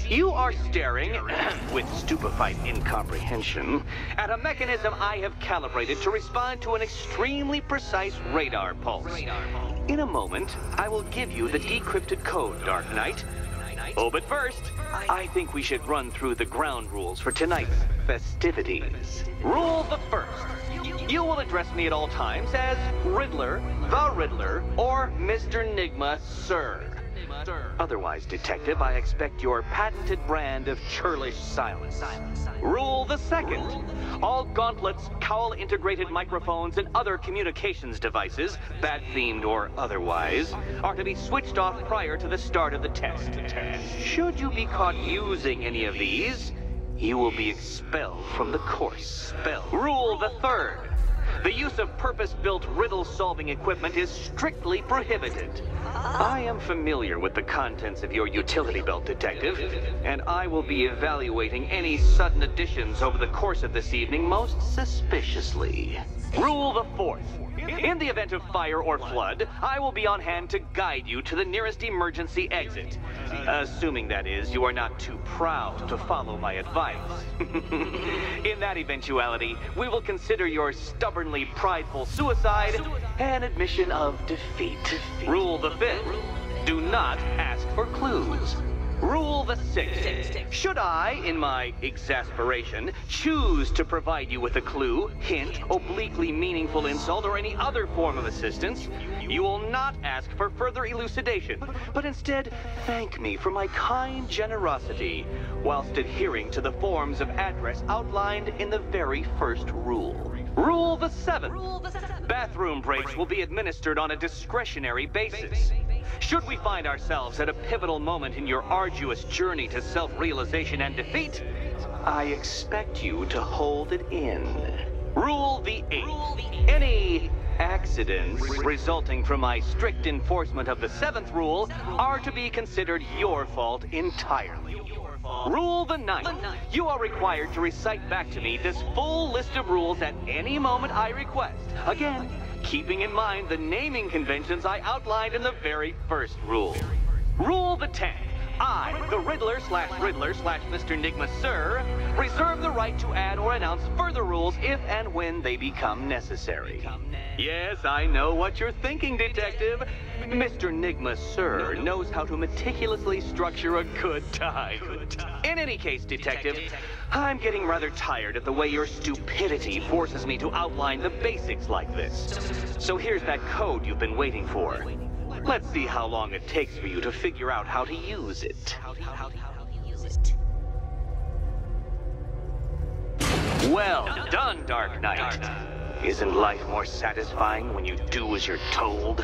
You are staring, with stupefied incomprehension, at a mechanism I have calibrated to respond to an extremely precise radar pulse. In a moment, I will give you the decrypted code, Dark Knight. Oh, but first, I think we should run through the ground rules for tonight's festivities. Rule the first. You will address me at all times as Riddler, the Riddler, or Mr. Nigma, sir. Otherwise, Detective, I expect your patented brand of churlish silence. Rule the second. All gauntlets, cowl-integrated microphones, and other communications devices, bat-themed or otherwise, are to be switched off prior to the start of the test. Should you be caught using any of these, you will be expelled from the course. Rule the third. The use of purpose-built riddle-solving equipment is strictly prohibited. I am familiar with the contents of your utility belt, Detective, and I will be evaluating any sudden additions over the course of this evening most suspiciously. Rule the fourth. In the event of fire or flood, I will be on hand to guide you to the nearest emergency exit. Assuming, that is, you are not too proud to follow my advice. In that eventuality, we will consider your stubbornly prideful suicide an admission of defeat. Rule the fifth. Do not ask for clues. Rule the sixth. Should I, in my exasperation, choose to provide you with a clue, hint, obliquely meaningful insult, or any other form of assistance, you will not ask for further elucidation, but instead thank me for my kind generosity, whilst adhering to the forms of address outlined in the very first rule. Rule the seventh. Bathroom breaks will be administered on a discretionary basis. Should we find ourselves at a pivotal moment in your arduous journey to self-realization and defeat, I expect you to hold it in. Rule the eighth. Any accidents resulting from my strict enforcement of the seventh rule are to be considered your fault entirely. Rule the ninth. You are required to recite back to me this full list of rules at any moment I request. Again, keeping in mind the naming conventions I outlined in the very first rule. Rule the 10th. I, the Riddler/Mr. Nigma, sir, reserve the right to add or announce further rules if and when they become necessary. Yes, I know what you're thinking, Detective. Mr. Nigma, sir, knows how to meticulously structure a good time. In any case, Detective, I'm getting rather tired of the way your stupidity forces me to outline the basics like this. So here's that code you've been waiting for. Let's see how long it takes for you to figure out how to use it. Well done, Dark Knight. Isn't life more satisfying when you do as you're told?